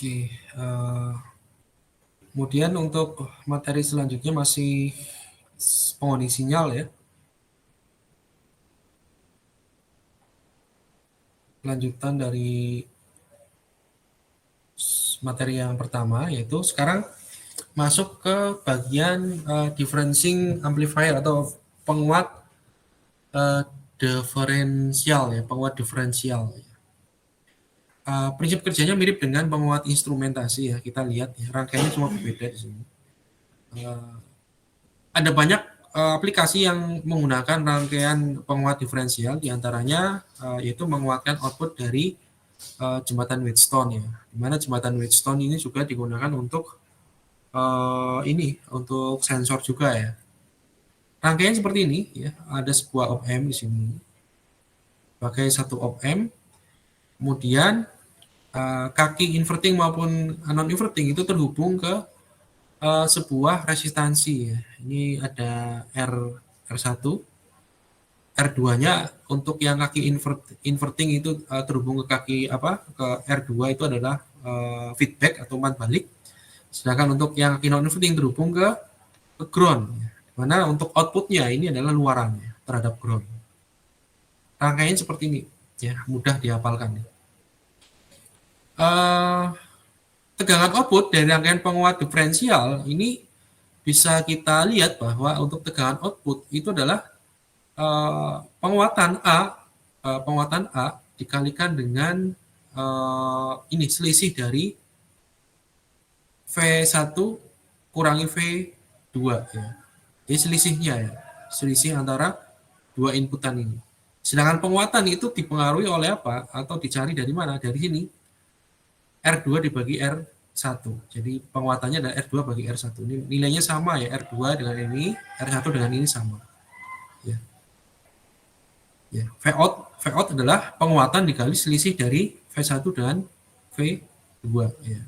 Oke, kemudian untuk materi selanjutnya masih pengundi sinyal ya. Lanjutan dari materi yang pertama, yaitu sekarang masuk ke bagian differencing amplifier atau penguat diferensial ya, penguat diferensial. Prinsip kerjanya mirip dengan penguat instrumentasi ya, kita lihat ya, rangkaiannya cuma berbeda di sini. Ada banyak aplikasi yang menggunakan rangkaian penguat diferensial, diantaranya yaitu menguatkan output dari jembatan Wheatstone ya, dimana jembatan Wheatstone ini juga digunakan untuk untuk sensor juga ya. Rangkaian seperti ini ya, ada sebuah op-amp di sini, pakai satu op-amp, kemudian kaki inverting maupun non inverting itu terhubung ke sebuah resistansi ya. Ini ada R1, R2-nya untuk yang kaki inverting itu terhubung ke kaki ke R2 itu adalah feedback atau umpan balik. Sedangkan untuk yang kaki non inverting terhubung ke ground. Mana untuk outputnya ini adalah luaran ya, terhadap ground. Rangkaian seperti ini ya, mudah dihafalkan. Tegangan output dari rangkaian penguat diferensial ini bisa kita lihat bahwa untuk tegangan output itu adalah penguatan A dikalikan dengan ini selisih dari V1 kurangi V2 ya. Jadi selisihnya ya, selisih antara dua inputan ini. Sedangkan penguatan itu dipengaruhi oleh apa atau dicari dari mana? Dari sini. R2 dibagi R1. Jadi penguatannya adalah R2 bagi R1. Ini nilainya sama ya, R2 dengan ini, R1 dengan ini sama. Ya. Ya, V out adalah penguatan dikali selisih dari V1 dan V2 ya.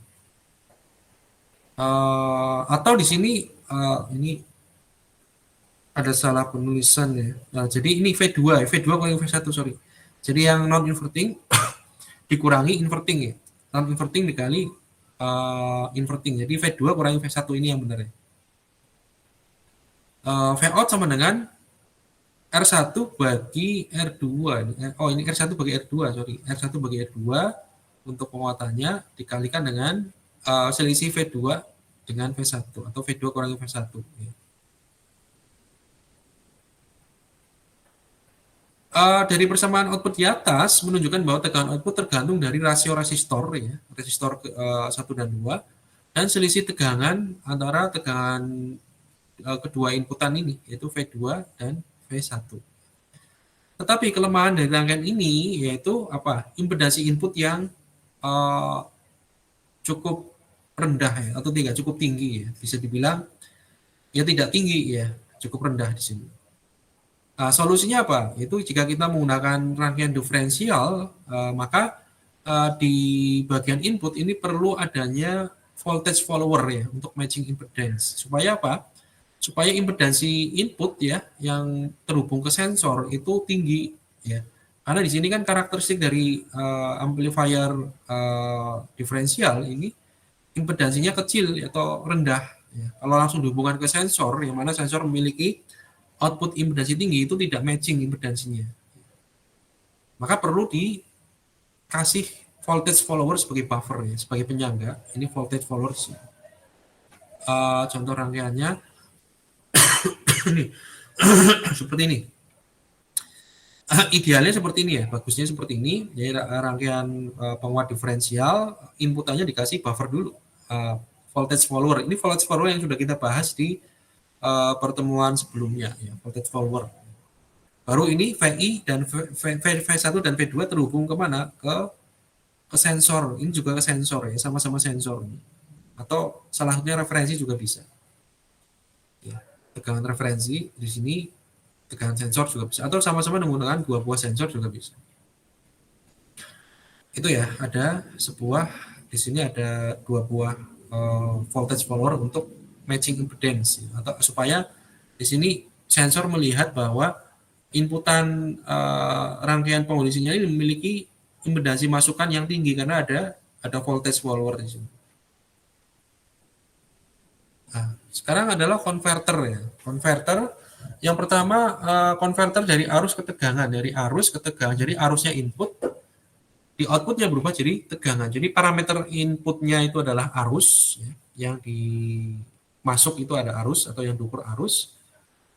Atau di sini ini ada salah penulisan ya. Nah, jadi ini V2 kurangi V1 sorry. Jadi yang non inverting dikurangi inverting ya. Non inverting dikali inverting. Jadi V2 kurangi V1 ini yang benar ya. V out sama dengan R1 bagi R2. Oh, ini R1 bagi R2, sorry. R1 bagi R2 untuk penguatannya dikalikan dengan selisih V2 dengan V1 atau V2 kurangi V1. Ya. Dari persamaan output di atas menunjukkan bahwa tegangan output tergantung dari rasio resistor ya, resistor 1 dan 2 dan selisih tegangan antara tegangan kedua inputan ini yaitu V2 dan V1. Tetapi kelemahan dari rangkaian ini yaitu apa? Impedansi input yang cukup rendah ya, atau tidak cukup tinggi ya. Bisa dibilang ya tidak tinggi ya, cukup rendah di sini. Solusinya apa? Itu jika kita menggunakan rangkaian diferensial, maka di bagian input ini perlu adanya voltage follower ya untuk matching impedance. Supaya apa? Supaya impedansi input ya yang terhubung ke sensor itu tinggi ya. Karena di sini kan karakteristik dari amplifier diferensial ini impedansinya kecil atau rendah. Ya. Kalau langsung dihubungkan ke sensor, yang mana sensor memiliki output impedansi tinggi itu tidak matching impedansinya. Maka perlu dikasih voltage follower sebagai buffer ya, sebagai penyangga. Ini voltage followers. Contoh rangkaiannya ini seperti ini. Idealnya seperti ini ya, bagusnya seperti ini. Jadi rangkaian penguat diferensial, inputannya dikasih buffer dulu, voltage follower. Ini voltage follower yang sudah kita bahas di pertemuan sebelumnya ya, voltage follower. Baru ini VI dan V1 dan V2 terhubung kemana? Ke sensor. Ini juga ke sensor ya, sama-sama sensor. Atau salah satunya referensi juga bisa. Ya, tegangan referensi di sini, tegangan sensor juga bisa. Atau sama-sama menggunakan dua buah sensor juga bisa. Itu ya, ada sebuah di sini ada dua buah voltage follower untuk matching impedance atau supaya di sini sensor melihat bahwa inputan rangkaian pengundi sinyal ini memiliki impedansi masukan yang tinggi karena ada ada voltage follower di sini. Nah, sekarang adalah konverter ya. Konverter yang pertama, konverter dari arus ke tegangan, dari arus ke tegangan. Jadi arusnya input, di outputnya berubah jadi tegangan. Jadi parameter inputnya itu adalah arus, ya, yang dimasuk itu ada arus atau yang diukur arus.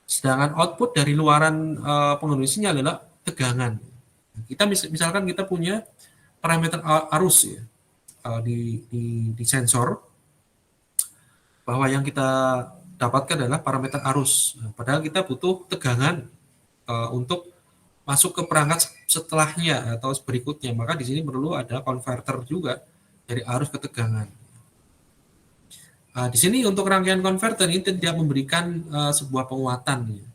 Sedangkan output dari luaran pengondisinya adalah tegangan. Kita misalkan kita punya parameter arus ya, di sensor, bahwa yang kita dapatkan adalah parameter arus. Padahal kita butuh tegangan untuk masuk ke perangkat setelahnya atau berikutnya. Maka di sini perlu ada konverter juga dari arus ke tegangan. Di sini untuk rangkaian konverter ini tidak memberikan sebuah penguatan. Ya.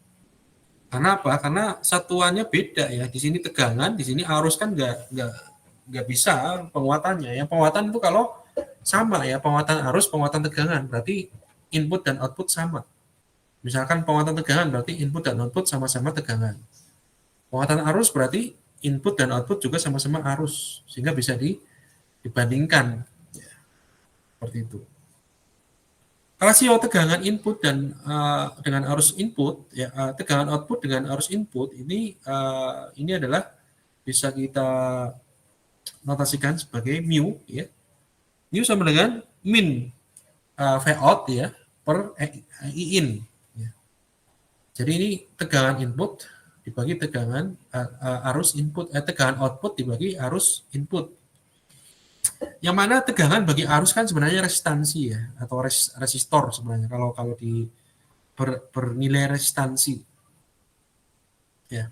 Karena apa? Karena satuannya beda ya. Di sini tegangan, di sini arus kan nggak bisa penguatannya. Yang penguatan itu kalau sama ya, penguatan arus, penguatan tegangan, berarti input dan output sama. Misalkan penguatan tegangan berarti input dan output sama-sama tegangan. Penguatan arus berarti input dan output juga sama-sama arus, sehingga bisa dibandingkan. Ya, seperti itu. Rasio tegangan input dan dengan arus input, ya, tegangan output dengan arus input ini adalah bisa kita notasikan sebagai mu, ya. Mu sama dengan min V out ya per I in. Ya. Jadi ini tegangan input dibagi tegangan arus input, tegangan output dibagi arus input. Yang mana tegangan bagi arus kan sebenarnya resistansi ya, atau resistor sebenarnya kalau di bernilai resistansi. Ya.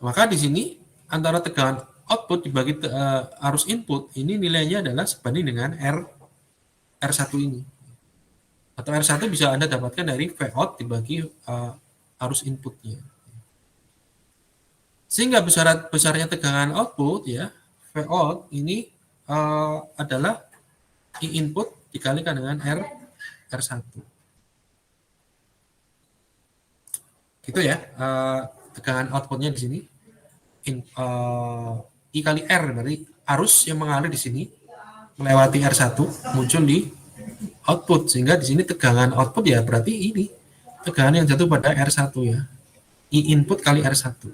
Maka di sini antara tegangan output dibagi arus input ini nilainya adalah sebanding dengan R1 ini. Atau R1 bisa Anda dapatkan dari V out dibagi arus inputnya. Sehingga besarnya tegangan output ya, V out ini adalah I input dikalikan dengan R1. Gitu ya, tegangan outputnya di sini. I kali R dari arus yang mengalir di sini melewati R1 muncul di output, sehingga di sini tegangan output ya berarti ini tegangan yang jatuh pada R1 ya, I input kali R1.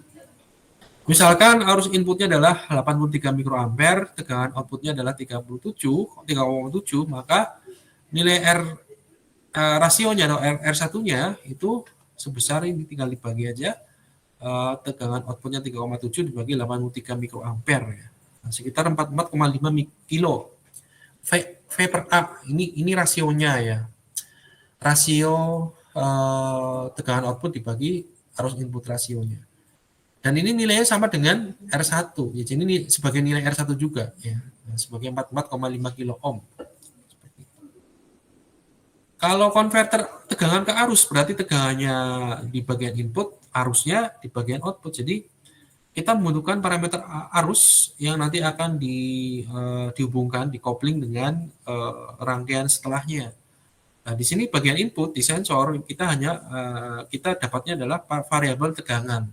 Misalkan arus inputnya adalah 83 mikroampere, tegangan outputnya adalah 3,7, maka nilai rasionya atau R1-nya itu sebesar ini, tinggal dibagi aja, tegangan outputnya 3,7 dibagi 83 mikroampere ya. Nah, sekitar 44,5 kilo. V per A ini rasionya ya. Rasio tegangan output dibagi arus input rasionya. Dan ini nilainya sama dengan R1. Ya, jadi ini sebagai nilai R1 juga ya. Sebagai 44,5 kilo ohm. Kalau konverter tegangan ke arus berarti tegangannya di bagian input, arusnya di bagian output. Jadi kita membutuhkan parameter arus yang nanti akan dihubungkan, dikopling dengan rangkaian setelahnya. Nah, di sini bagian input di sensor kita kita dapatnya adalah variabel tegangan.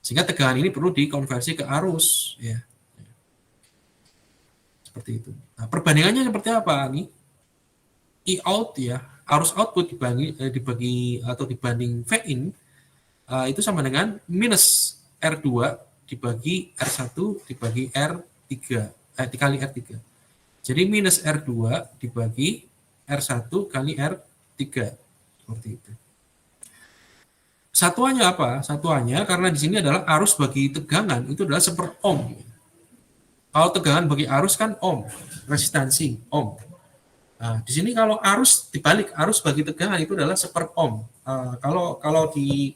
Sehingga tegangan ini perlu dikonversi ke arus ya. Seperti itu. Nah, perbandingannya seperti apa nih? I out ya, arus output dibagi atau dibanding V in itu sama dengan minus R2 dibagi R1 dibagi R3 dikali R3. Jadi minus R2 dibagi R1 kali R3 seperti itu. Satuannya apa? Satuannya karena di sini adalah arus bagi tegangan itu adalah 1 ohm. Kalau tegangan bagi arus kan ohm, resistansi ohm. Nah, di sini kalau arus dibalik, arus bagi tegangan itu adalah 1 ohm. Kalau di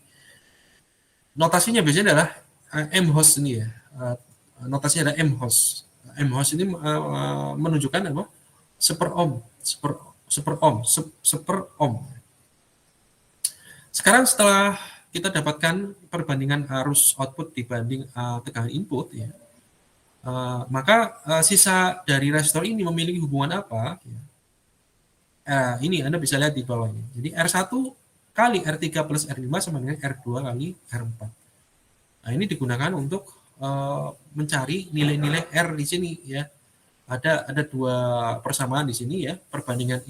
notasinya biasanya adalah mHos ini ya. Notasinya ada mHos. mHos ini menunjukkan apa? 1 ohm, 1 ohm, 1 ohm. Sekarang setelah kita dapatkan perbandingan arus output dibanding tegangan input ya, maka sisa dari resistor ini memiliki hubungan apa? Ini Anda bisa lihat di bawahnya. Jadi R1 kali R3 plus R5 sama dengan R2 kali R4. Nah, ini digunakan untuk mencari nilai-nilai R di sini ya. ada dua persamaan di sini ya, perbandingan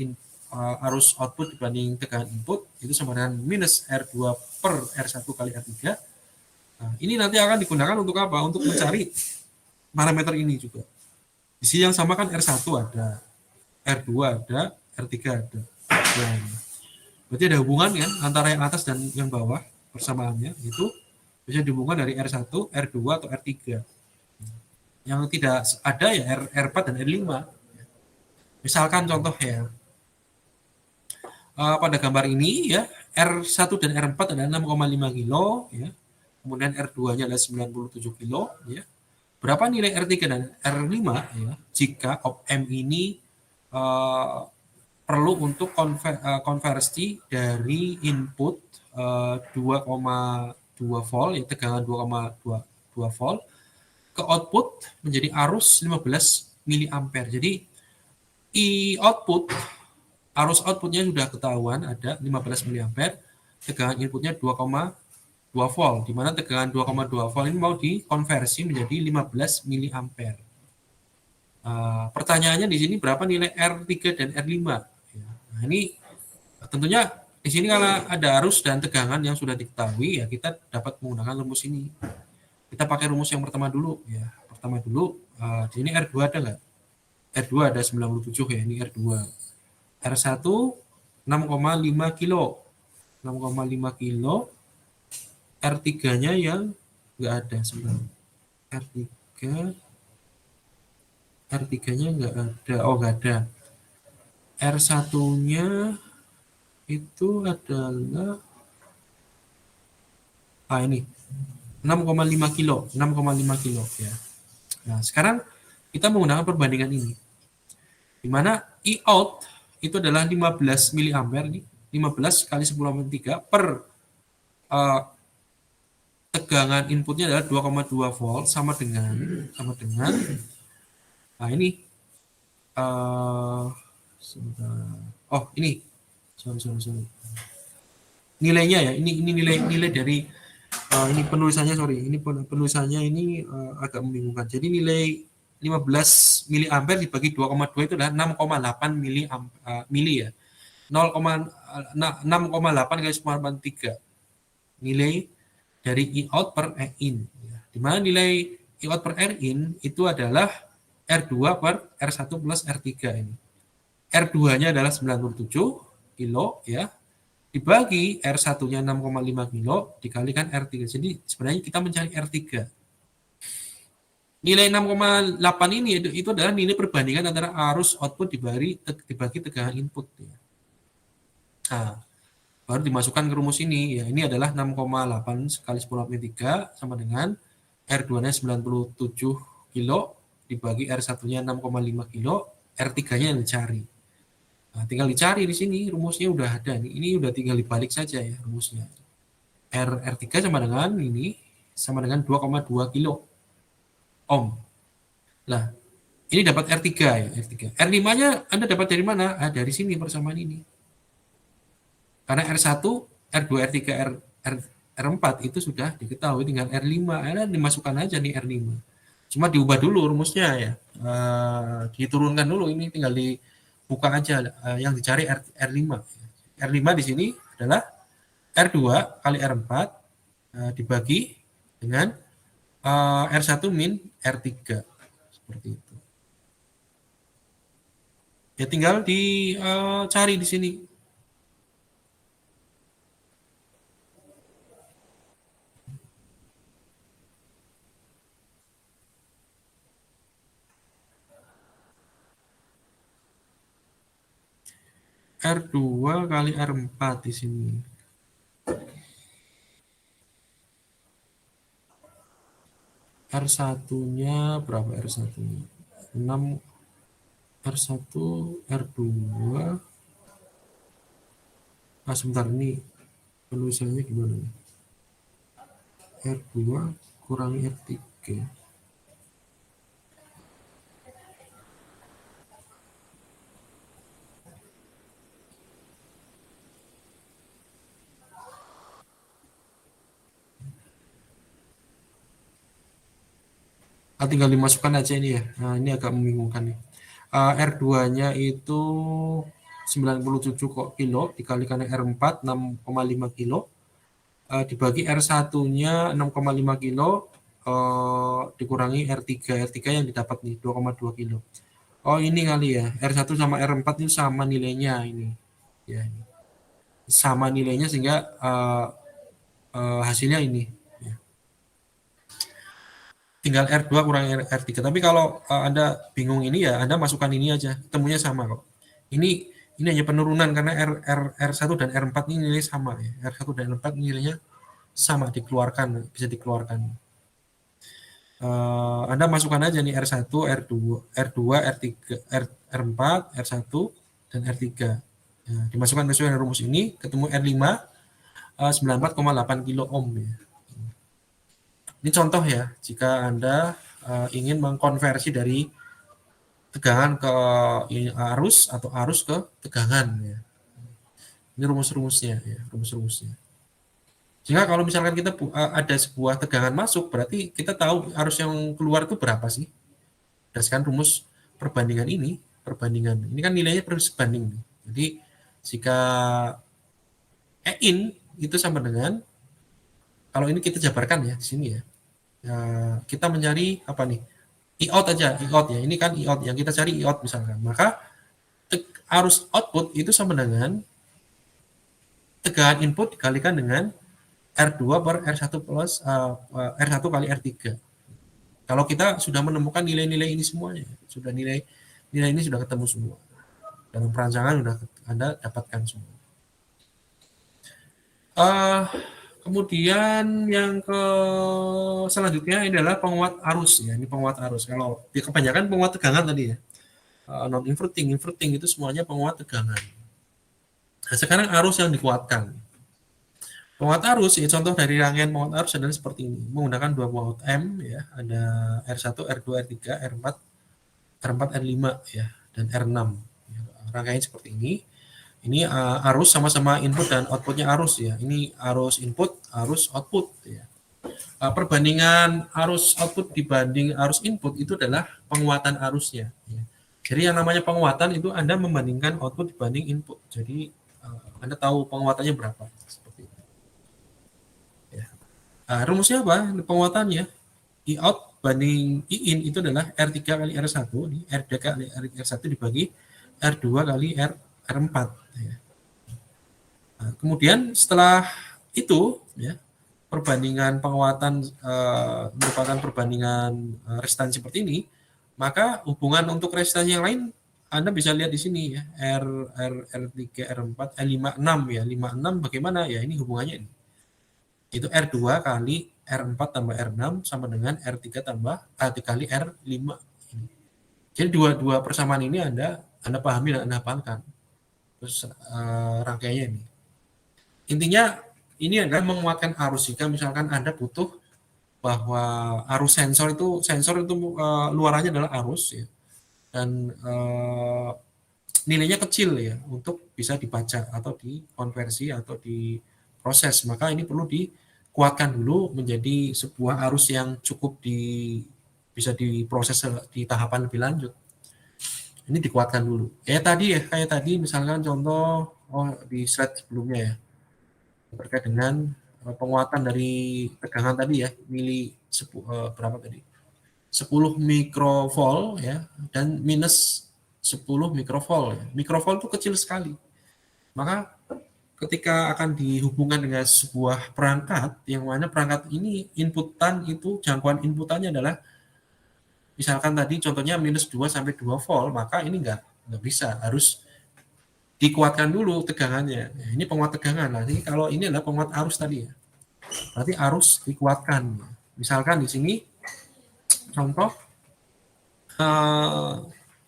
arus output dibanding tegangan input itu sama dengan minus R2 per R1 kali R3. Nah, ini nanti akan digunakan untuk apa? Untuk mencari parameter ini juga. Di sini yang sama kan R1 ada, R2 ada, R3 ada. Nah, berarti ada hubungan kan antara yang atas dan yang bawah, persamaannya itu bisa dihubungkan dari R1, R2 atau R3. Yang tidak ada ya R4 dan R5. Misalkan contoh ya, pada gambar ini ya R1 dan R4 adalah 6,5 kilo ya. Kemudian R2-nya adalah 97 kilo ya. Berapa nilai R3 dan R5 ya jika op-amp ini perlu untuk konversi dari input 2,2 volt ya, tegangan 2,2 volt ke output menjadi arus 15 miliampere. Jadi arus outputnya sudah ketahuan ada 15 miliampere, tegangan inputnya 2,2 volt, di mana tegangan 2,2 volt ini mau dikonversi menjadi 15 miliampere. Pertanyaannya di sini berapa nilai R3 dan R5? Nah, ini tentunya di sini kalau ada arus dan tegangan yang sudah diketahui ya kita dapat menggunakan rumus ini. Kita pakai rumus yang pertama dulu ya. Pertama dulu di sini R2 ada nggak? R2 ada 97 ya, ini R2. R1 6,5 kilo. 6,5 kilo. R3-nya yang nggak ada sebenarnya. R3-nya nggak ada. Oh, nggak ada. R1-nya itu adalah ini 6,5 kilo. 6,5 kilo ya. Nah, sekarang kita menggunakan perbandingan ini. Di mana E out itu adalah 15 miliampere nih. 15 kali 10⁻³ per tegangan inputnya adalah 2,2 volt sama dengan nah ini ini sorry nilainya ya, ini nilai dari ini penulisannya penulisannya ini agak membingungkan. Jadi nilai 15 miliampere dibagi 2,2 itu adalah 6,8 mili ya. 6,8 kali 10⁻³ nilai dari E out per E in. Di mana nilai E out per R in itu adalah R2 per R1 plus R3 ini. R2-nya adalah 97 kilo ya. Dibagi R1-nya 6,5 kilo dikalikan R3. Jadi sebenarnya kita mencari R3. Nilai 6,8 ini itu adalah nilai perbandingan antara arus output dibagi tegangan input. Ya. Nah, baru dimasukkan ke rumus ini. Ya, ini adalah 6,8 kali 10⁻³ sama dengan R2-nya 97 kilo dibagi R1-nya 6,5 kilo, R3-nya yang dicari. Nah, tinggal dicari di sini rumusnya udah ada nih. Ini udah tinggal dibalik saja ya rumusnya. R3 sama dengan 2,2 kilo ohm. Nah, ini dapat R3 ya, R3. R5-nya Anda dapat dari mana? Dari sini persamaan ini. Karena R1, R2, R3, R4 itu sudah diketahui, tinggal R5. Anda dimasukkan aja nih R5. Cuma diubah dulu rumusnya ya. Diturunkan dulu, ini tinggal dibuka aja yang dicari R5. R5 di sini adalah R2 kali R4 dibagi dengan R1 min R3. Seperti itu. Ya tinggal dicari di sini. R2 kali R4 di sini. R1-nya berapa R1-nya? 6 R1, R2. Sebentar ini penulisannya gimana? R2 kurangi R3. Tinggal dimasukkan aja ini ya. Nah, ini agak membingungkan nih. R2-nya itu 97 kilo dikalikan R4 6,5 kilo, dibagi R1-nya 6,5 kilo, dikurangi R3 yang didapat nih 2,2 kilo. Oh ini kali ya, R1 sama R4 itu sama nilainya ini. Ya, sama nilainya sehingga hasilnya ini. Ya. Tinggal R2 kurang R3. Tapi kalau Anda bingung ini ya Anda masukkan ini aja, temunya sama kok. Ini hanya penurunan karena R1 dan R4 ini nilai sama ya. R1 dan R4 nilainya sama dikeluarkan, bisa dikeluarkan. Anda masukkan aja nih R1, R2, R3, R4, R1 dan R3. Ya, dimasukkan sesuai dengan rumus ini ketemu R5 94,8 kilo ohm ya. Ini contoh ya, jika Anda ingin mengkonversi dari tegangan ke arus atau arus ke tegangan ya. Ini rumus-rumusnya ya, rumus-rumusnya. Sehingga kalau misalkan kita ada sebuah tegangan masuk, berarti kita tahu arus yang keluar itu berapa sih? Berdasarkan rumus perbandingan ini, ini kan nilainya bersebanding. Jadi jika E-in itu sama dengan, kalau ini kita jabarkan ya di sini ya, kita mencari apa nih? I-out aja, I-out ya. Ini kan I-out yang kita cari I-out misalkan. Maka arus output itu sama dengan tegangan input dikalikan dengan R2 per R1 plus R1 kali R3. Kalau kita sudah menemukan nilai-nilai ini semuanya, sudah nilai ini sudah ketemu semua. Dalam perancangan sudah Anda dapatkan semua. Kemudian yang selanjutnya adalah penguat arus ya. Ini penguat arus. Kalau kebanyakan penguat tegangan tadi ya. Non inverting itu semuanya penguat tegangan. Nah, sekarang arus yang dikuatkan. Penguat arus ya, contoh dari rangkaian penguat arus adalah seperti ini. Menggunakan 2 watt M ya, ada R1, R2, R3, R4, R5 ya, dan R6. Ya, rangkaian seperti ini. Ini arus sama-sama input dan outputnya arus ya. Ini arus input, arus output ya. Perbandingan arus output dibanding arus input itu adalah penguatan arusnya. Ya. Jadi yang namanya penguatan itu Anda membandingkan output dibanding input. Jadi Anda tahu penguatannya berapa. Seperti itu. Ya. Rumusnya apa? Penguatannya I-out banding I-in itu adalah R3 kali R1, R3 kali R1 dibagi R2 kali R4. Ya. Nah, kemudian setelah itu ya, perbandingan penguatan merupakan perbandingan resistansi seperti ini, maka hubungan untuk resistansi yang lain Anda bisa lihat di sini ya, R3, R4, R5, 6 ya, 5, 6 bagaimana ya, ini hubungannya ini. Itu R2 kali R4 tambah R6 sama dengan R3 tambah kali R5. Jadi dua persamaan ini Anda pahami dan Anda hafalkan. Terus rangkaiannya ini. Intinya ini adalah menguatkan arus. Jika misalkan Anda butuh bahwa arus sensor itu luarannya adalah arus ya. Dan nilainya kecil ya untuk bisa dibaca atau dikonversi atau diproses. Maka ini perlu dikuatkan dulu menjadi sebuah arus yang cukup bisa diproses di tahapan lebih lanjut. Ini dikuatkan dulu. Kayak tadi misalkan contoh di slide sebelumnya ya. Terkait dengan penguatan dari tegangan tadi ya, berapa tadi? 10 mikrovolt ya dan minus 10 mikrovolt ya. Mikrovolt itu kecil sekali. Maka ketika akan dihubungkan dengan sebuah perangkat yang mana perangkat ini jangkauan inputannya adalah misalkan tadi contohnya minus 2 sampai 2 volt, maka ini nggak bisa, harus dikuatkan dulu tegangannya. Nah, ini penguat tegangan. Nah, ini kalau ini adalah penguat arus tadi ya. Berarti arus dikuatkan. Misalkan di sini contoh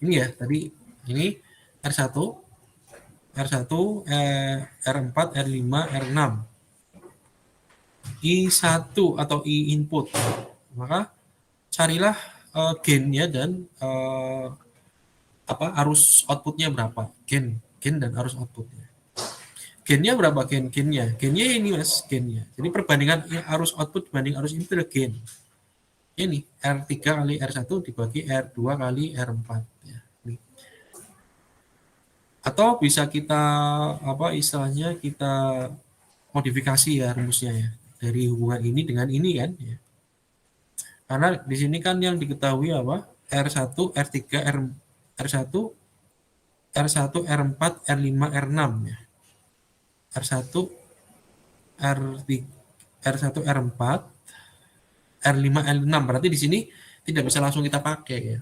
ini ya, tadi ini R1, R4, R5, R6. I1 atau I input. Maka carilah gain-nya dan arus outputnya berapa. Gain dan arus outputnya. Gain-nya berapa gain-nya? Gain-nya ini Mas, gain-nya. Jadi perbandingan arus output dibanding arus input adalah gain. Ini R3 kali R1 dibagi R2 kali R4 ya. Atau bisa kita apa istilahnya kita modifikasi ya rumusnya ya dari hubungan ini dengan ini kan ya. Karena di sini kan yang diketahui apa R1, R3, R1, R1, R4, R5, R6 ya. R1, R3, R1, R4, R5, R6 berarti di sini tidak bisa langsung kita pakai ya.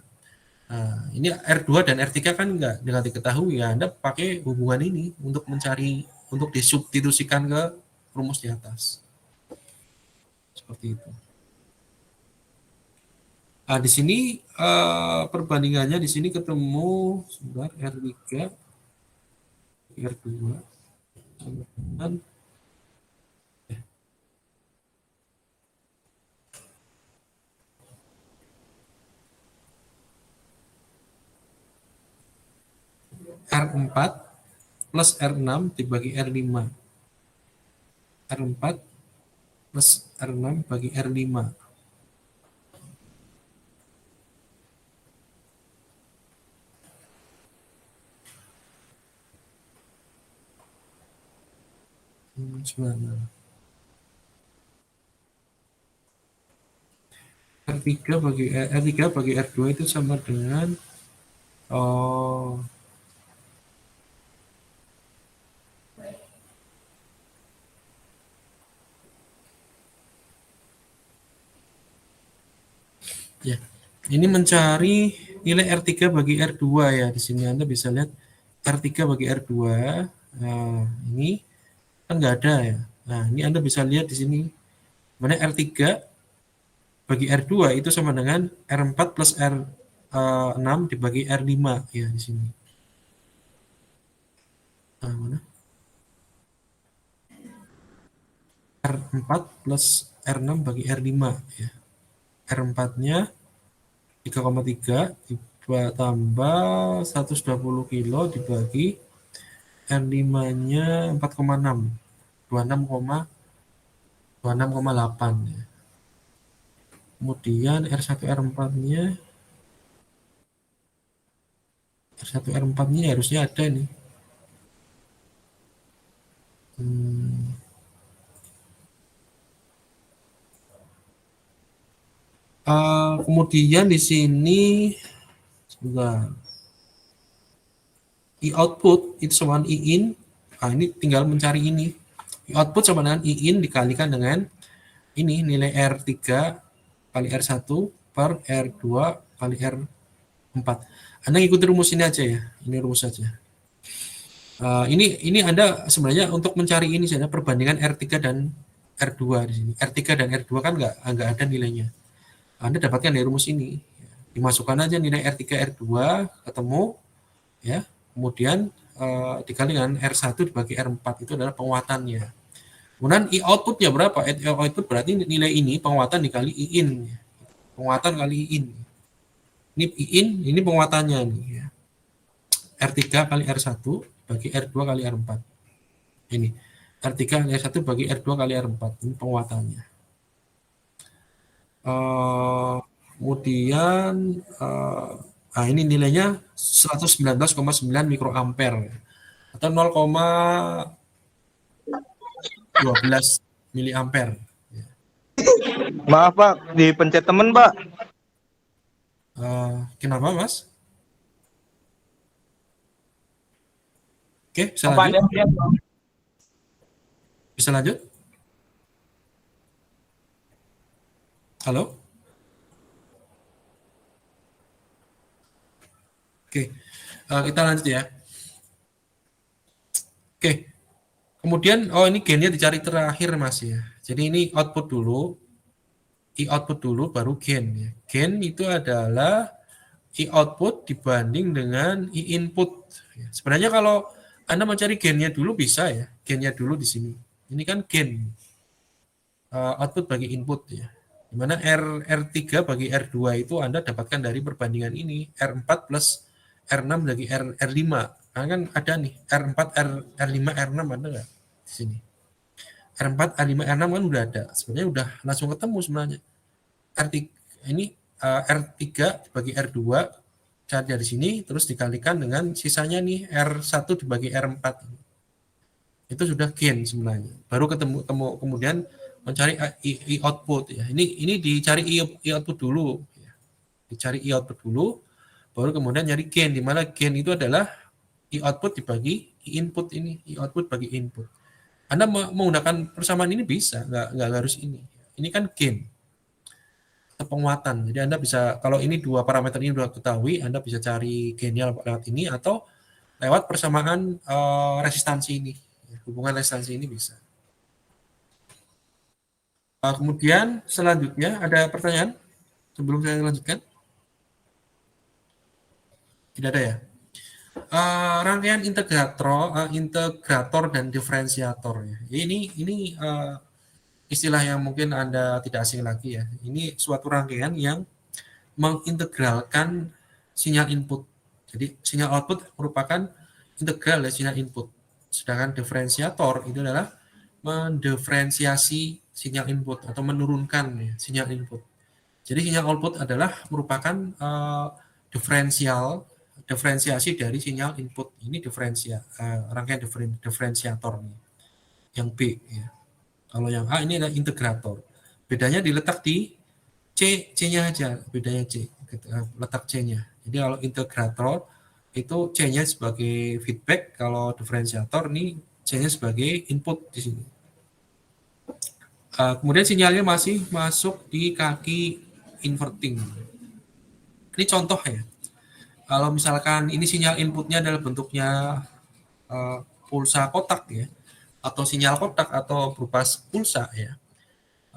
Nah, ini R2 dan R3 kan enggak dengan diketahui ya, Anda pakai hubungan ini untuk mencari, untuk disubstitusikan ke rumus di atas. Seperti itu. Nah, di sini perbandingannya di sini ketemu sebentar R3, R2 dan R4 plus R6 dibagi R5. R4 plus R6 bagi R5. Sebenarnya. R3 bagi R2 itu sama dengan ya. Ini mencari nilai R3 bagi R2 ya. Di sini Anda bisa lihat R3 bagi R2. Nah, ini kan nggak ada ya. Nah, ini Anda bisa lihat di sini. Mana R3 bagi R2 itu sama dengan R4 plus R6 dibagi R5 ya di sini. Nah, mana? R4 plus R6 bagi R5 ya. R4-nya 3,3 tambah 120 kilo dibagi R5-nya 4,6. 26,8 ya. Kemudian R1 R4-nya harusnya ada nih. Kemudian di sini sebentar. I output itu sama dengan I in. Nah, ini tinggal mencari ini. I output sama dengan I in dikalikan dengan ini nilai R3 kali R1 per R2 kali R4. Anda ikuti rumus ini aja ya. Ini rumus saja. Ini Anda sebenarnya untuk mencari ini saja perbandingan R3 dan R2 di sini. R3 dan R2 kan nggak ada nilainya. Anda dapatkan dari rumus ini. Dimasukkan aja nilai R3 R2 ketemu ya. Kemudian dikali dengan R1 dibagi R4 itu adalah penguatannya. Kemudian I outputnya berapa? I output berarti nilai ini penguatan dikali I in. Penguatan kali I in. Ini I in, ini penguatannya nih ya. R3 kali R1 bagi R2 kali R4. Ini R3 kali R1 bagi R2 kali R4. Ini penguatannya. Kemudian ini nilainya 119,9 mikroampere atau 0,12 miliampere. Maaf Pak, dipencet temen Pak. Kenapa Mas? Oke, bisa lanjut? Bisa lanjut? Halo? Oke, kita lanjut ya. Oke, kemudian ini gennya dicari terakhir Mas ya. Jadi ini output dulu, I output dulu baru gen ya. Gen itu adalah I output dibanding dengan I input. Sebenarnya kalau Anda mencari gennya dulu bisa ya, gennya dulu di sini. Ini kan gen output bagi input ya. Dimana R3 bagi R2 itu Anda dapatkan dari perbandingan ini, R4 plus R6 bagi R5. Karena kan ada nih, R4, R5, R6 ada nggak di sini? R4, R5, R6 kan udah ada. Sebenarnya udah langsung ketemu sebenarnya. R3, ini R3 bagi R2 cari dari sini, terus dikalikan dengan sisanya nih R1 dibagi R4. Itu sudah gain sebenarnya. Baru kemudian mencari I output ya. Ini dicari I output dulu. Ya. Dicari I output dulu, baru kemudian nyari gain. Di mana gain itu adalah I output dibagi I input ini. I output bagi input. Anda menggunakan persamaan ini bisa, nggak harus ini. Ini kan gain, penguatan. Jadi Anda bisa, kalau ini dua parameter ini sudah ketahui, Anda bisa cari gainnya lewat ini atau lewat persamaan resistansi ini. Hubungan resistansi ini bisa. Kemudian selanjutnya ada pertanyaan sebelum saya lanjutkan? Tidak ada ya? Rangkaian integrator dan diferensiator ya. Ini istilah yang mungkin Anda tidak asing lagi ya. Ini suatu rangkaian yang mengintegralkan sinyal input. Jadi sinyal output merupakan integral dari sinyal input. Sedangkan diferensiator itu adalah mendiferensiasi sinyal input atau menurunkan ya, sinyal input. Jadi sinyal output adalah merupakan diferensiasi dari sinyal input. Ini rangkaian diferensiator nih. Yang B ya. Kalau yang A ini adalah integrator. Bedanya diletak di C-nya aja, bedanya C, letak C-nya. Jadi kalau integrator itu C-nya sebagai feedback, kalau diferensiator ini C-nya sebagai input di sini. Kemudian sinyalnya masih masuk di kaki inverting. Ini contoh ya. Kalau misalkan ini sinyal inputnya adalah bentuknya pulsa kotak ya, atau sinyal kotak atau berupa pulsa ya,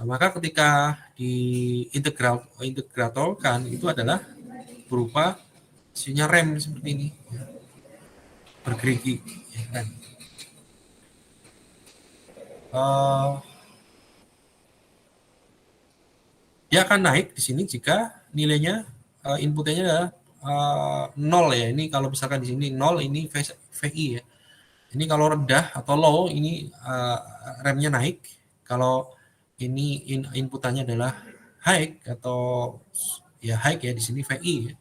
maka ketika diintegratorkan itu adalah berupa sinyal rem seperti ini ya, bergerigi ya kan. Dia akan naik di sini jika nilainya inputnya adalah 0 ya. Ini kalau misalkan di sini 0 ini VI ya. Ini kalau rendah atau low ini remnya naik. Kalau ini inputannya adalah high atau ya high ya, di sini VI ya,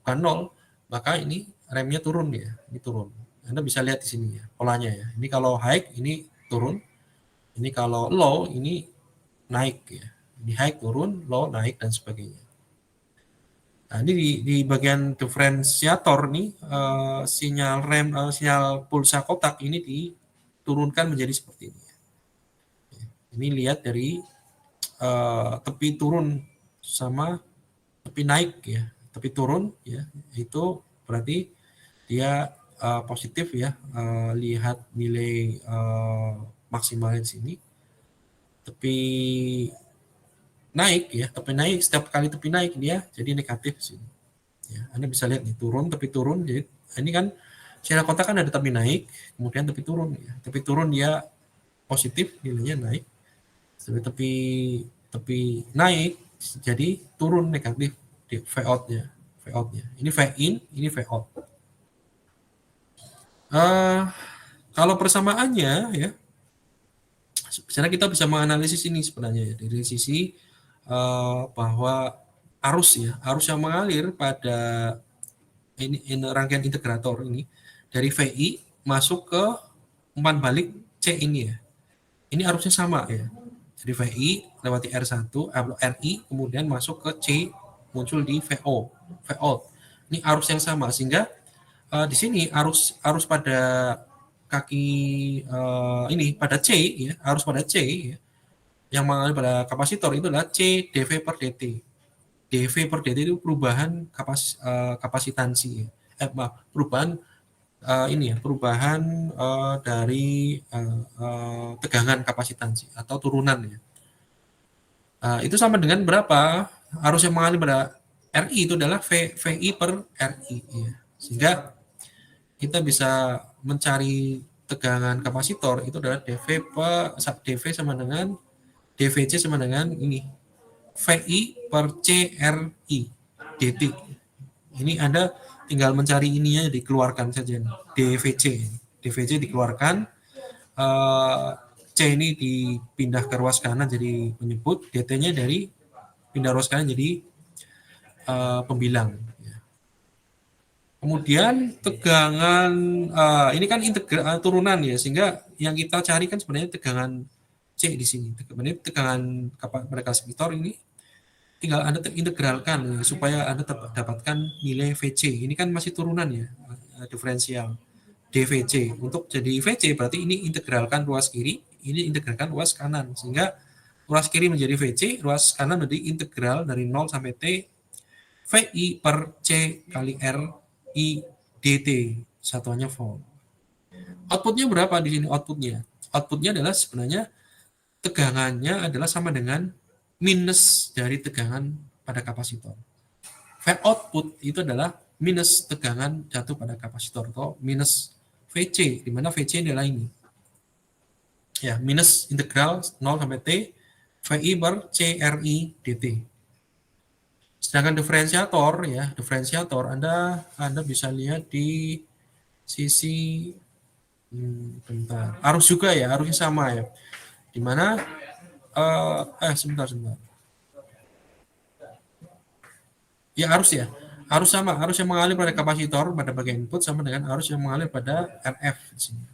bukan 0, maka ini remnya turun ya, ini turun. Anda bisa lihat di sini ya polanya ya. Ini kalau high ini turun, ini kalau low ini naik ya. Ini high turun, low naik dan sebagainya. Nah, ini di bagian diferensiator nih sinyal rem, sinyal pulsa kotak ini diturunkan menjadi seperti ini. Ini lihat dari tepi turun sama tepi naik ya. Tepi turun ya, itu berarti dia positif ya. Lihat nilai maksimalnya di sini. Tepi naik ya, tepi naik, setiap kali tepi naik dia jadi negatif sini. Ya, Anda bisa lihat nih turun, tepi turun. Jadi ini kan sinyal kotak kan ada tepi naik, kemudian tepi turun ya. Tepi turun dia positif, nilainya naik. Tepi naik jadi turun negatif di V out-nya. Ini V in, ini V out. Kalau persamaannya ya, sebenarnya kita bisa menganalisis ini sebenarnya ya, dari sisi bahwa arus yang mengalir pada ini rangkaian integrator ini dari VI masuk ke umpan balik C ini ya. Ini arusnya sama ya. Jadi VI lewati R1, RI kemudian masuk ke C, muncul di VO. Ini arus yang sama sehingga di sini arus pada kaki ini pada C ya, arus pada C ya, yang mengalir pada kapasitor itu adalah C dV per dt. dV per dt itu perubahan kapasitansi. Perubahan perubahan dari tegangan kapasitansi atau turunan ya. Itu sama dengan berapa arus yang mengalir pada RI itu adalah VI per RI ya. Sehingga kita bisa mencari tegangan kapasitor itu adalah dV sama dengan DVC sama dengan ini VI per CRI dt. Ini Anda tinggal mencari ininya, dikeluarkan saja DVC dikeluarkan, C ini dipindah ke ruas kanan jadi penyebut, dt-nya dari pindah ruas kanan jadi pembilang. Kemudian tegangan ini kan turunan ya, sehingga yang kita cari kan sebenarnya tegangan C di sini. Sebenarnya tegangan pada kapasitor ini tinggal Anda integralkan supaya Anda dapatkan nilai VC. Ini kan masih turunan ya, diferensial DVC. Untuk jadi VC berarti ini integralkan ruas kiri, ini integralkan ruas kanan, sehingga ruas kiri menjadi VC, ruas kanan menjadi integral dari 0 sampai T VI per C kali R I dt, satuannya volt. Outputnya berapa di sini? Outputnya adalah sebenarnya tegangannya adalah sama dengan minus dari tegangan pada kapasitor. V output itu adalah minus tegangan jatuh pada kapasitor atau minus VC, di mana VC adalah ini. Ya, minus integral 0 sampai T VI per CRI dt. Sedangkan diferensiator Anda bisa lihat di sisi bentar. Arus juga ya, arusnya sama ya. Di mana sebentar. Ya, arus ya. Arus sama, arus yang mengalir pada kapasitor pada bagian input sama dengan arus yang mengalir pada RF di sini.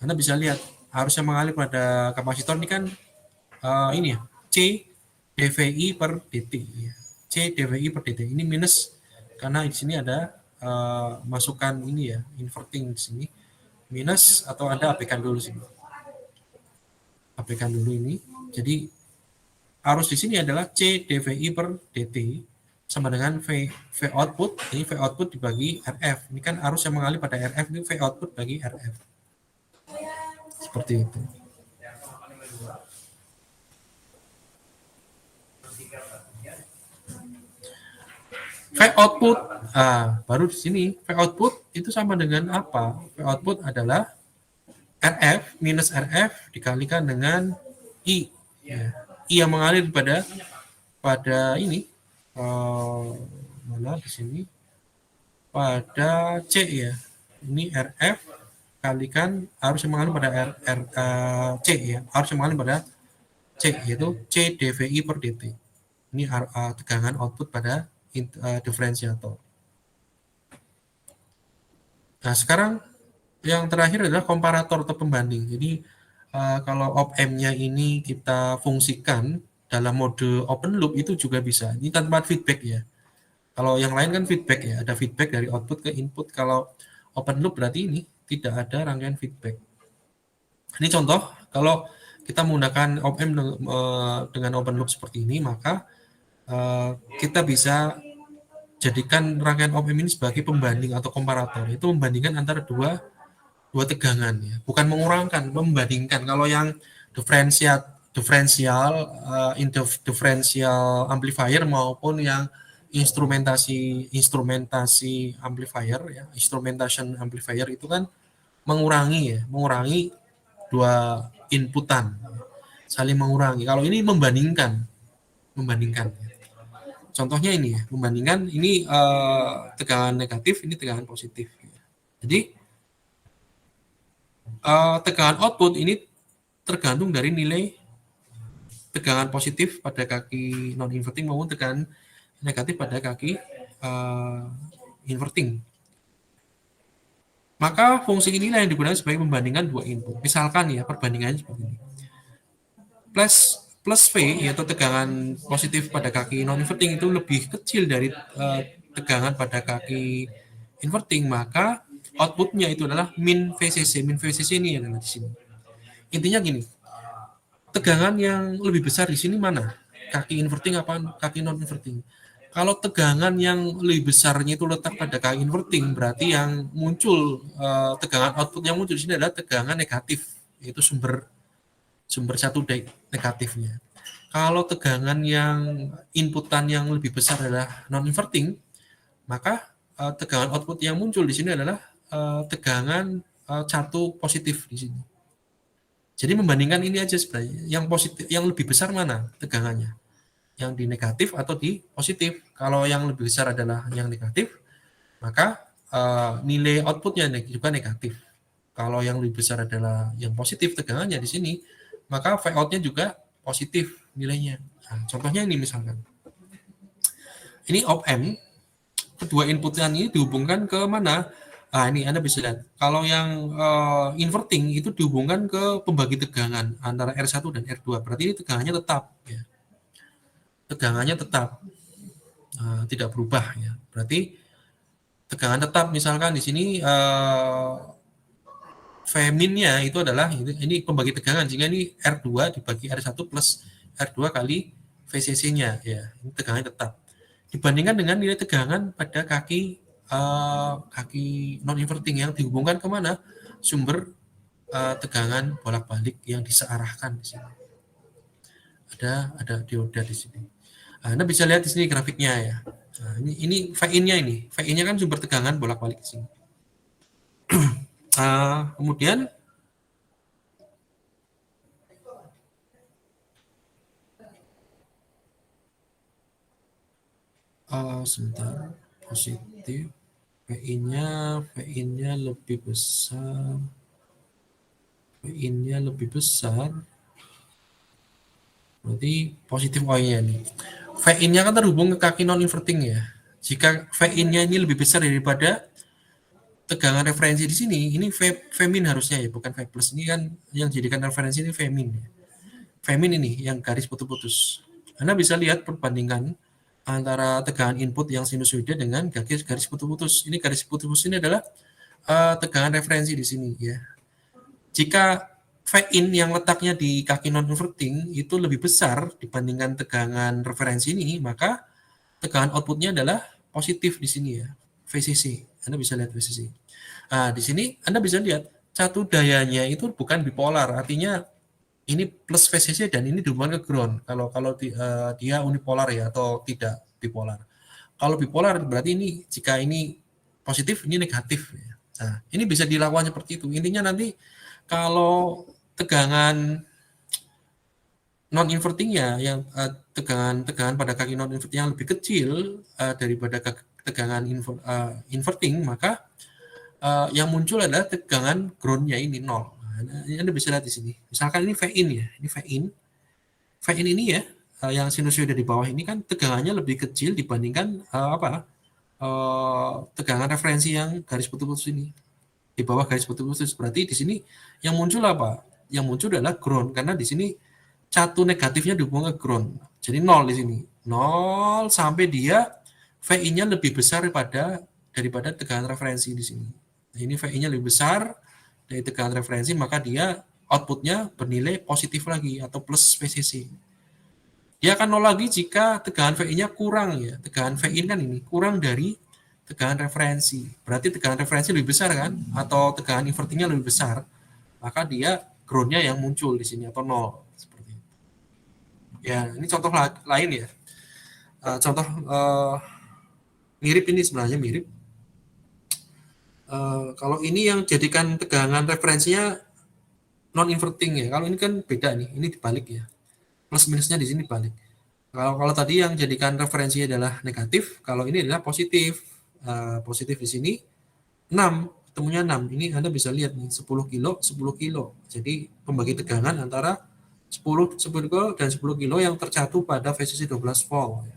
Anda bisa lihat arus yang mengalir pada kapasitor ini kan ini ya, C dVi per dt ya. C dVi per dt ini minus karena di sini ada masukan ini ya, inverting di sini. Minus atau Anda abaikan dulu sini. Abaikan dulu ini. Jadi arus di sini adalah C dVi per dt sama dengan V output, ini V output dibagi RF. Ini kan arus yang mengalir pada RF, ini V output bagi RF. Seperti itu. V output, baru di sini V output itu sama dengan apa? V output adalah RF minus RF dikalikan dengan I. Ya. I yang mengalir pada ini. Mana di sini pada C ya, ini RF kalikan arus yang mengalir pada C ya, arus yang mengalir pada C yaitu C dVi per dt. Ini tegangan output pada diferensiator. Nah, sekarang yang terakhir adalah komparator atau pembanding. Jadi kalau op-amp-nya ini kita fungsikan dalam mode open loop itu juga bisa. Ini tanpa feedback ya. Kalau yang lain kan feedback ya, ada feedback dari output ke input. Kalau open loop berarti ini tidak ada rangkaian feedback. Ini contoh, kalau kita menggunakan op-amp dengan open loop seperti ini, maka kita bisa jadikan rangkaian op-amp ini sebagai pembanding atau komparator. Itu membandingkan antara dua tegangan ya, bukan mengurangkan, membandingkan. Kalau yang diferensial amplifier maupun yang instrumentasi amplifier ya, instrumentation amplifier itu kan mengurangi dua inputan, saling mengurangi. Kalau ini membandingkan. Contohnya ini ya, membandingkan ini tegangan negatif, ini tegangan positif. Jadi tegangan output ini tergantung dari nilai tegangan positif pada kaki non inverting maupun tegangan negatif pada kaki inverting. Maka fungsi inilah yang digunakan sebagai membandingkan dua input. Misalkan ya, perbandingannya seperti ini. Plus V yaitu tegangan positif pada kaki non inverting itu lebih kecil dari tegangan pada kaki inverting, maka outputnya itu adalah min VCC. Min VCC ini adalah di sini. Intinya gini, tegangan yang lebih besar di sini mana? Kaki inverting apa kaki non inverting? Kalau tegangan yang lebih besarnya itu letak pada kaki inverting, berarti yang muncul tegangan output yang muncul di sini adalah tegangan negatif, yaitu sumber satu negatifnya. Kalau tegangan yang inputan yang lebih besar adalah non inverting, maka tegangan output yang muncul di sini adalah tegangan satu positif di sini. Jadi membandingkan ini aja sebenarnya, yang positif, yang lebih besar mana tegangannya, yang di negatif atau di positif. Kalau yang lebih besar adalah yang negatif, maka nilai outputnya juga negatif. Kalau yang lebih besar adalah yang positif tegangannya di sini, maka V out-nya juga positif nilainya. Nah, contohnya ini misalkan, ini op-amp kedua inputnya ini dihubungkan ke mana? Nah, ini Anda bisa lihat. Kalau yang inverting itu dihubungkan ke pembagi tegangan antara R1 dan R2. Berarti ini tegangannya tetap. Ya. Tegangannya tetap. Tidak berubah. Ya. Berarti tegangan tetap misalkan di sini V-min-nya itu adalah ini pembagi tegangan, sehingga ini R2 dibagi R1 plus R2 kali VCC-nya, ya ini tegangan tetap dibandingkan dengan nilai tegangan pada kaki non inverting yang dihubungkan kemana, sumber tegangan bolak-balik yang disearahkan di sini. Ada dioda di sini. Anda bisa lihat di sini grafiknya ya. Nah, ini V-in-nya V-in-nya kan sumber tegangan bolak-balik di sini. Kemudian sebentar, positif V-in-nya lebih besar, V-in-nya lebih besar, berarti positif Y-nya nih. V-in-nya kan terhubung ke kaki non inverting ya. Jika V-in-nya ini lebih besar daripada tegangan referensi di sini, ini V-min harusnya ya, bukan V+. Ini kan yang jadikan referensi ini V-min ya. V-min ini yang garis putus-putus. Anda bisa lihat perbandingan antara tegangan input yang sinusoida dengan garis putus-putus. Ini garis putus-putus ini adalah tegangan referensi di sini ya. Jika V-in yang letaknya di kaki non-inverting itu lebih besar dibandingkan tegangan referensi ini, maka tegangan outputnya adalah positif di sini ya, VCC. Anda bisa lihat VCC. Nah, di sini Anda bisa lihat satu dayanya itu bukan bipolar, artinya ini plus VCC dan ini dihubungkan ke ground. Kalau dia unipolar ya atau tidak bipolar. Kalau bipolar berarti ini jika ini positif, ini negatif. Ya. Nah, ini bisa dilakukan seperti itu. Intinya nanti kalau tegangan non invertingnya yang tegangan pada kaki non inverting yang lebih kecil daripada tegangan inverting, maka yang muncul adalah tegangan groundnya ini 0. Nah, Anda bisa lihat di sini. Misalkan ini V-in ya, ini V-in. V-in ini ya, yang sinusoida di bawah ini kan tegangannya lebih kecil dibandingkan tegangan referensi yang garis putus-putus ini. Di bawah garis putus-putus. Berarti di sini yang muncul apa? Yang muncul adalah ground, karena di sini satu negatifnya dihubungkan ke ground. Jadi 0 di sini. 0 sampai dia VI-nya lebih besar daripada tegangan referensi di sini. Nah, ini VI-nya lebih besar dari tegangan referensi, maka dia outputnya bernilai positif lagi atau plus VCC. Dia akan 0 lagi jika tegangan VI-nya kurang ya. Tegangan VI kan ini kurang dari tegangan referensi. Berarti tegangan referensi lebih besar kan, atau tegangan invertingnya lebih besar, maka dia ground-nya yang muncul di sini atau 0 seperti itu. Ya, ini contoh lain ya. Contoh mirip ini sebenarnya mirip. Kalau ini yang jadikan tegangan referensinya non inverting ya. Kalau ini kan beda nih, ini dibalik ya. Plus minusnya di sini balik. Kalau tadi yang jadikan referensinya adalah negatif, kalau ini adalah positif. Positif di sini 6, ketemunya 6. Ini Anda bisa lihat nih 10 kilo, 10 kilo. Jadi pembagi tegangan antara 10 kilo dan 10 kilo yang tercatu pada VCC 12 volt.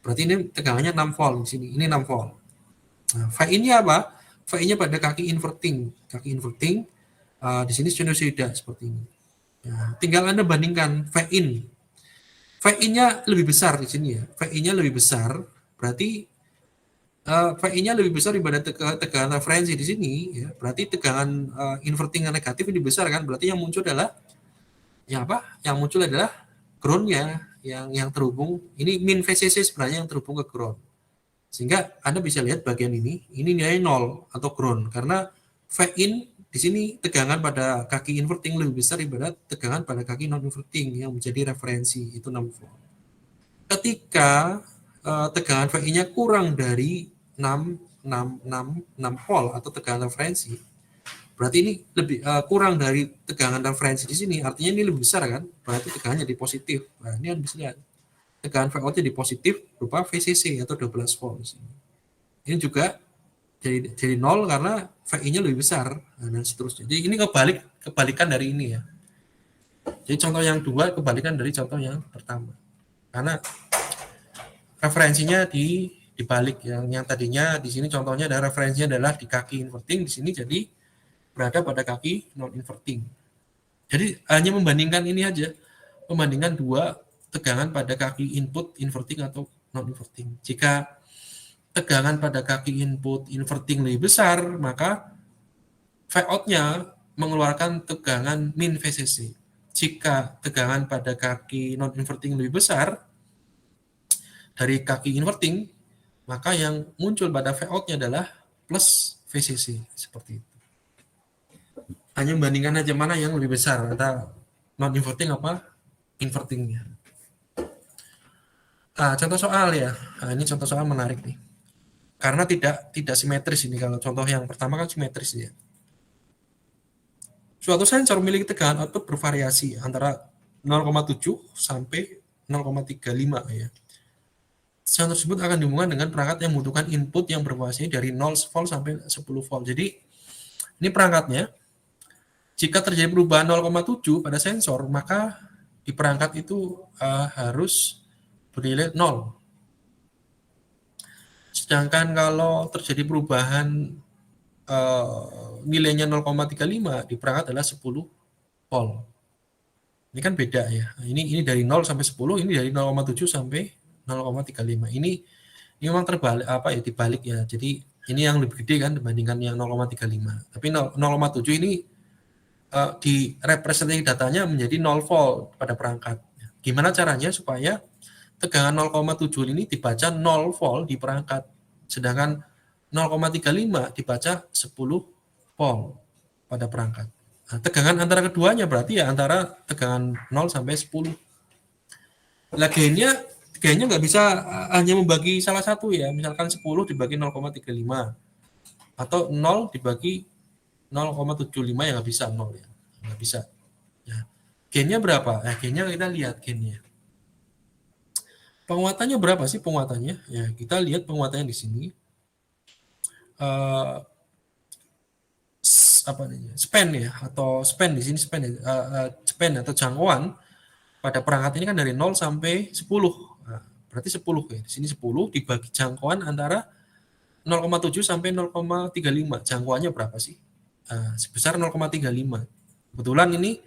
Berarti ini tegangannya 6 volt di sini. Ini 6 volt. Nah, VI-nya apa? VI-nya pada kaki inverting. Kaki inverting di sini sinusoida seperti ini. Nah, tinggal Anda bandingkan VI-in. VI-nya lebih besar di sini ya. VI-nya lebih besar, berarti VI-nya lebih besar daripada tegangan referensi di sini ya. Berarti tegangan inverting yang negatif ini besar kan? Berarti yang muncul adalah Yang muncul adalah ground-nya yang terhubung. Ini min VCC sebenarnya yang terhubung ke ground. Sehingga Anda bisa lihat bagian ini nilai 0 atau ground karena V-in di sini tegangan pada kaki inverting lebih besar daripada tegangan pada kaki non inverting yang menjadi referensi itu 6 volt. Ketika tegangan VI-nya kurang dari 6 volt atau tegangan referensi, berarti ini lebih kurang dari tegangan referensi di sini, artinya ini lebih besar kan, berarti tegangannya di positif. Nah, ini Anda bisa lihat tegangan VO-nya di positif berupa VCC atau 12 volt. Ini juga jadi 0 karena VI-nya lebih besar dan seterusnya. Jadi ini kebalikan dari ini ya. Jadi contoh yang dua kebalikan dari contoh yang pertama. Karena referensinya dibalik yang tadinya di sini contohnya ada referensinya adalah di kaki inverting, di sini jadi berada pada kaki non inverting. Jadi hanya membandingkan ini aja, membandingkan dua tegangan pada kaki input inverting atau non inverting. Jika tegangan pada kaki input inverting lebih besar, maka V out-nya mengeluarkan tegangan min VCC. Jika tegangan pada kaki non inverting lebih besar dari kaki inverting, maka yang muncul pada V out-nya adalah plus VCC, seperti itu. Hanya membandingkan aja mana yang lebih besar, antara non inverting apa invertingnya. Contoh soal ya. Ini contoh soal menarik nih. Karena tidak simetris ini. Kalau contoh yang pertama kan simetris ya. Suatu sensor memiliki tegangan output bervariasi antara 0,7 sampai 0,35 ya. Sensor tersebut akan dihubungkan dengan perangkat yang membutuhkan input yang bervariasi dari 0 volt sampai 10 volt. Jadi ini perangkatnya. Jika terjadi perubahan 0,7 pada sensor, maka di perangkat itu harus bernilai 0. Sedangkan kalau terjadi perubahan nilainya 0,35 di perangkat adalah 10 volt. Ini kan beda ya. Ini dari 0 sampai 10, ini dari 0,7 sampai 0,35. Ini memang terbalik dibalik ya. Jadi ini yang lebih gede kan dibandingkan yang 0,35. Tapi 0,7 ini di representasi datanya menjadi 0 volt pada perangkat. Gimana caranya supaya tegangan 0,7 ini dibaca 0 volt di perangkat, sedangkan 0,35 dibaca 10 volt pada perangkat. Nah, tegangan antara keduanya berarti ya antara tegangan 0 sampai 10. Nah, gainnya nggak bisa hanya membagi salah satu ya, misalkan 10 dibagi 0,35 atau 0 dibagi 0,75 ya nggak bisa 0 ya, nggak bisa. Ya. Gainnya berapa? Gainnya kita lihat gainnya. Penguatannya berapa sih penguatannya? Ya kita lihat penguatannya di sini. Span ya atau span di sini span span atau jangkauan pada perangkat ini kan dari 0 sampai 10. Nah, berarti 10 ya. Di sini 10 dibagi jangkauan antara 0,7 sampai 0,35. Jangkauannya berapa sih? Sebesar 0,35. Kebetulan ini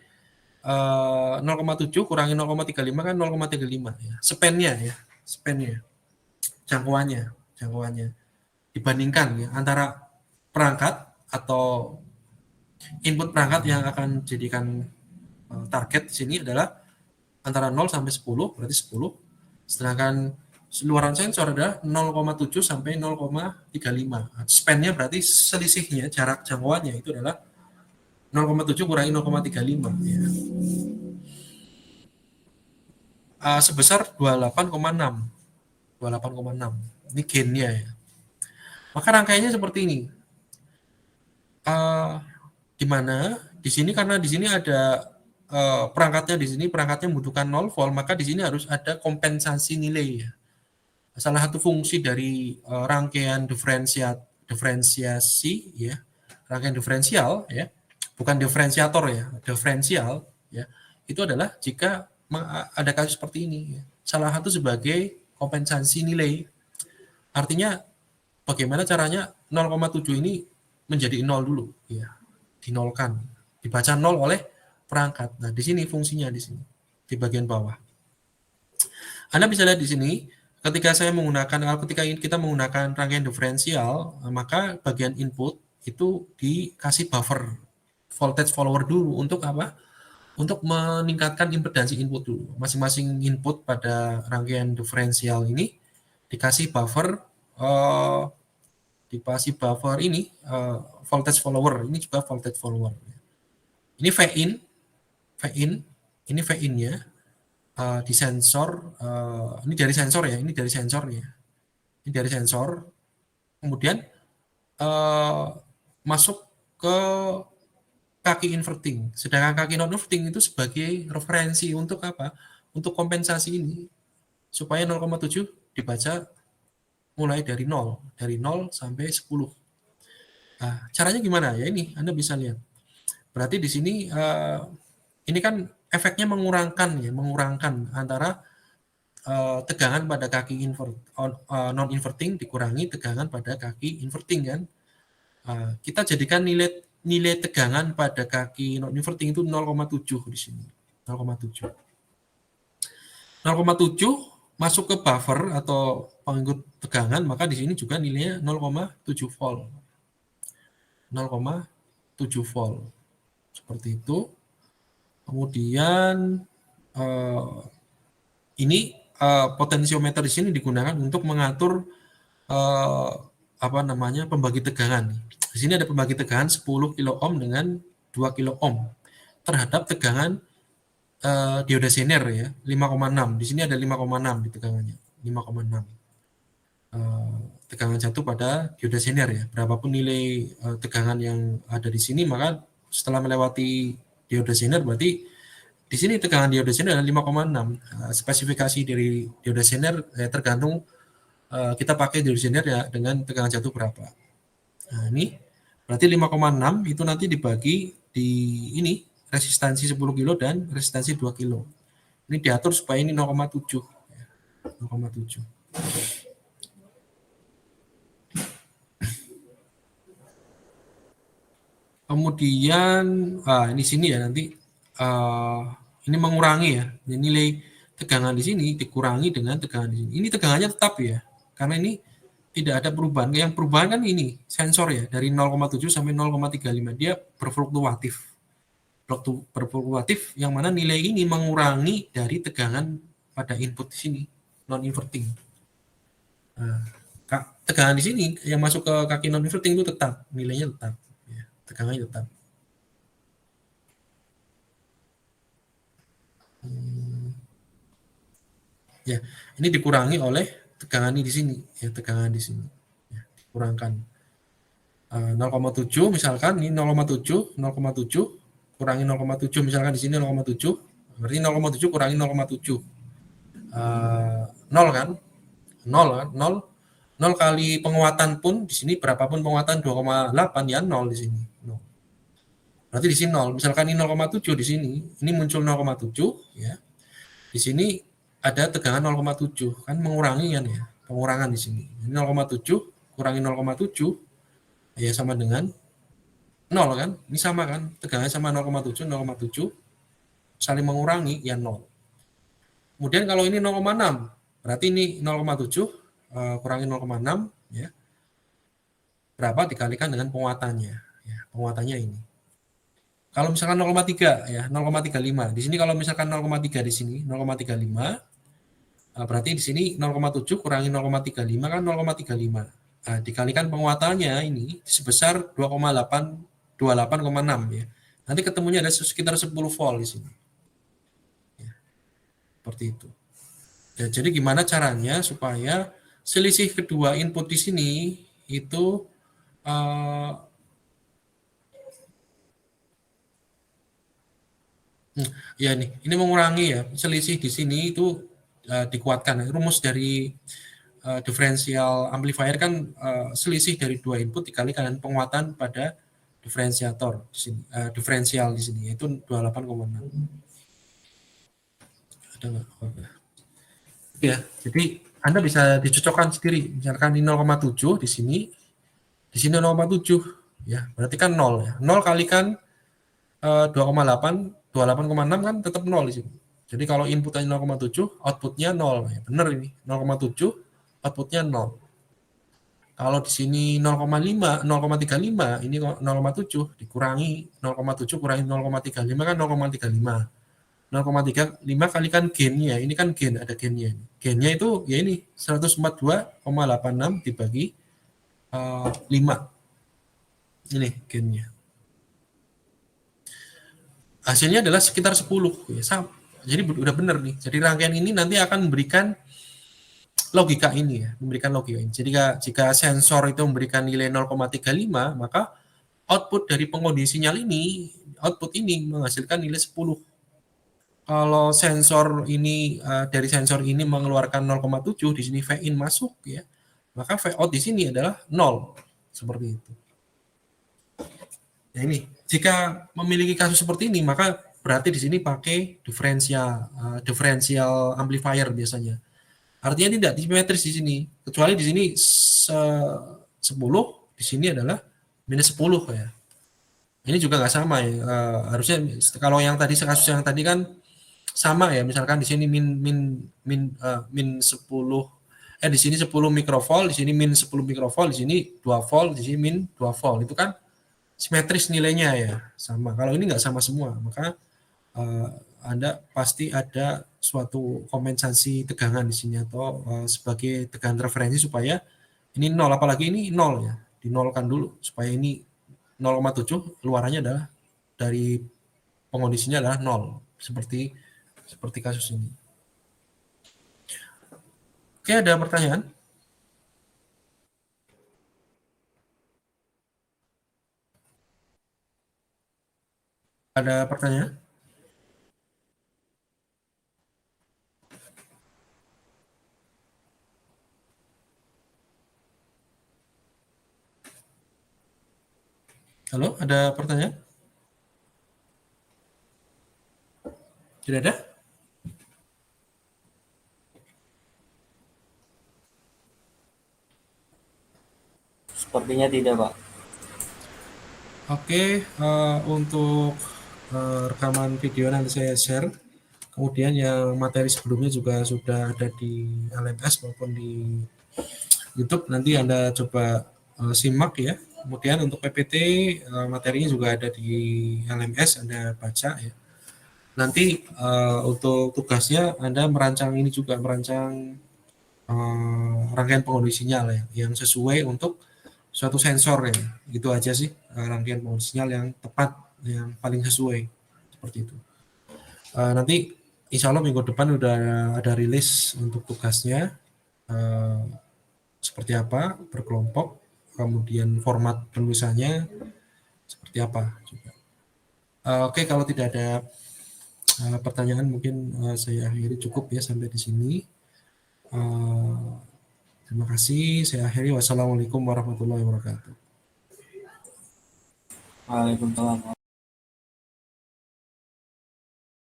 0,7 kurangi 0,35 kan 0,35 ya. Span-nya ya, span-nya. Jangkauannya dibandingkan ya antara perangkat atau input perangkat yang akan jadikan target di sini adalah antara 0 sampai 10, berarti 10. Sedangkan luaran sensor adalah 0,7 sampai 0,35. Span-nya berarti selisihnya, jarak jangkauannya itu adalah 0,7 kurangi 0,35 ya. Sebesar 28,6. 28,6. Ini gainnya ya. Maka rangkaiannya seperti ini. Di mana di sini karena di sini ada perangkatnya membutuhkan 0 volt, maka di sini harus ada kompensasi nilai ya. Salah satu fungsi dari rangkaian diferensiasi ya, rangkaian diferensial ya, bukan diferensiator ya, diferensial ya, itu adalah jika ada kasus seperti ini ya. Salah satu sebagai kompensasi nilai. Artinya bagaimana caranya 0,7 ini menjadi 0 dulu ya, dinolkan, dibaca 0 oleh perangkat. Nah, di sini fungsinya di sini di bagian bawah. Anda bisa lihat di sini ketika kita menggunakan rangkaian diferensial, maka bagian input itu dikasih buffer voltage follower dulu untuk apa? Untuk meningkatkan impedansi input dulu. Masing-masing input pada rangkaian diferensial ini dikasih buffer ini voltage follower. Ini juga voltage follower. Ini V-in, ini V-in-nya. Di sensor, ini dari sensor ya, ini dari sensor, kemudian masuk ke kaki inverting, sedangkan kaki non inverting itu sebagai referensi untuk apa? Untuk kompensasi ini, supaya 0,7 dibaca mulai dari 0 sampai 10. Nah, caranya gimana ya? Ini Anda bisa lihat. Berarti di sini ini kan efeknya mengurangkan antara tegangan pada kaki non inverting dikurangi tegangan pada kaki inverting kan. Kita jadikan nilai tegangan pada kaki non inverting itu 0,7 di sini. 0,7. 0,7 masuk ke buffer atau pengikut tegangan, maka di sini juga nilainya 0,7 volt. 0,7 volt. Seperti itu. Kemudian ini potensiometer di sini digunakan untuk mengatur pembagi tegangan. Di sini ada pembagi tegangan 10 kilo ohm dengan 2 kilo ohm terhadap tegangan dioda zener ya 5,6. Di sini ada 5,6 di tegangannya 5,6. Tegangan jatuh pada dioda zener ya. Berapapun nilai tegangan yang ada di sini, maka setelah melewati dioda zener berarti di sini tegangan dioda zener adalah 5,6. Spesifikasi dari dioda zener tergantung kita pakai dioda zener ya dengan tegangan jatuh berapa. Nah, ini berarti 5,6 itu nanti dibagi di ini resistansi 10 kilo dan resistansi 2 kilo. Ini diatur supaya ini 0,7. 0,7. Kemudian ini sini ya nanti ini mengurangi ya. Nilai tegangan di sini dikurangi dengan tegangan di sini. Ini tegangannya tetap ya. Karena ini tidak ada perubahan. Yang perubahan kan ini sensor ya dari 0,7 sampai 0,35 dia berfluktuatif. Berfluktuatif yang mana nilai ini mengurangi dari tegangan pada input di sini non inverting. Tegangan di sini yang masuk ke kaki non inverting itu tetap nilainya tetap ya, tegangannya tetap. Ya, ini dikurangi oleh tegangan di sini ya, tegangan di sini ya, dikurangkan 0,7 misalkan ini 0,7 kurangi 0,7 misalkan di sini 0,7 berarti 0,7 kurangi 0,7 0 kan 0 kali penguatan pun di sini berapapun penguatan 2,8 ya 0 di sini 0. Berarti di sini 0 misalkan ini 0,7 di sini ini muncul 0,7 ya di sini ada tegangan 0,7 kan mengurangi kan ya pengurangan di sini 0,7 kurangi 0,7 ya sama dengan 0 kan ini sama kan tegangannya sama 0,7 saling mengurangi ya 0. Kemudian kalau ini 0,6 berarti ini 0,7 kurangi 0,6 ya berapa dikalikan dengan penguatannya ya penguatannya ini. Kalau misalkan 0,3 ya 0,35 di sini kalau misalkan 0,3 di sini 0,35 berarti di sini 0,7 kurangi 0,35 kan 0,35. Nah, dikalikan penguatannya ini sebesar 28,6 ya. Nanti ketemunya ada sekitar 10 volt di sini. Ya, seperti itu. Ya, jadi gimana caranya supaya selisih kedua input di sini itu ya nih, ini mengurangi ya selisih di sini itu dikuatkan. Rumus dari diferensial amplifier kan selisih dari dua input dikalikan dengan penguatan pada diferensiator di sini, diferensial di sini yaitu 28,6. Ada nggak? Ya, jadi Anda bisa dicocokkan sendiri. Misalkan ini 0,7 di sini 0,7 ya, berarti kan 0 ya. 0 kalikan 2,8, 28,6 kan tetap 0 di sini. Jadi kalau inputnya 0,7, outputnya 0. Ya, benar ini, 0,7, outputnya 0. Kalau di sini 0,5, 0,35, ini 0,7, dikurangi 0,7 kurangi 0,35 kan 0,35. 0,35 kalikan gainnya, ini kan gain, ada gainnya. Gainnya itu ya ini, 142,86 dibagi 5. Ini gainnya. Hasilnya adalah sekitar 10. Ya, sama. Jadi udah benar nih. Jadi rangkaian ini nanti akan memberikan logika ini ya, memberikan logika ini. Jadi jika sensor itu memberikan nilai 0,35, maka output dari pengkondisi sinyal ini, output ini menghasilkan nilai 10. Kalau sensor ini dari sensor ini mengeluarkan 0,7, di sini V in masuk ya, maka V out di sini adalah 0. Seperti itu. Nah ini, jika memiliki kasus seperti ini, maka berarti di sini pakai diferensial amplifier biasanya. Artinya tidak simetris di sini, kecuali di sini 10, di sini adalah minus 10 ya. Ini juga nggak sama ya. Harusnya kalau yang tadi kasus yang tadi kan sama ya, misalkan di sini min 10, di sini 10 mikrovolt, di sini min 10 mikrovolt, di sini 2 volt, di sini min 2 volt. Itu kan simetris nilainya ya, sama. Kalau ini nggak sama semua, maka Anda pasti ada suatu kompensasi tegangan di sini atau sebagai tegangan referensi supaya ini nol, apalagi ini nol ya, dinolkan dulu supaya ini 0,7 luarannya adalah dari pengondisinya adalah nol, seperti kasus ini. Oke, ada pertanyaan? Ada pertanyaan? Halo, ada pertanyaan? Tidak ada? Sepertinya tidak, Pak. Oke, untuk rekaman video nanti saya share. Kemudian yang materi sebelumnya juga sudah ada di LMS maupun di YouTube. Nanti Anda coba simak ya. Kemudian untuk PPT materinya juga ada di LMS, Anda baca ya. Nanti untuk tugasnya Anda merancang ini juga, merancang rangkaian pengondi sinyal ya, yang sesuai untuk suatu sensor ya. Itu aja sih rangkaian pengondi sinyal yang tepat, yang paling sesuai seperti itu. Nanti insya Allah minggu depan udah ada rilis untuk tugasnya seperti apa, berkelompok, kemudian format penulisannya seperti apa juga. Oke, kalau tidak ada pertanyaan mungkin saya akhiri cukup ya sampai di sini. Terima kasih. Saya akhiri. Wassalamualaikum warahmatullahi wabarakatuh. Waalaikumsalam.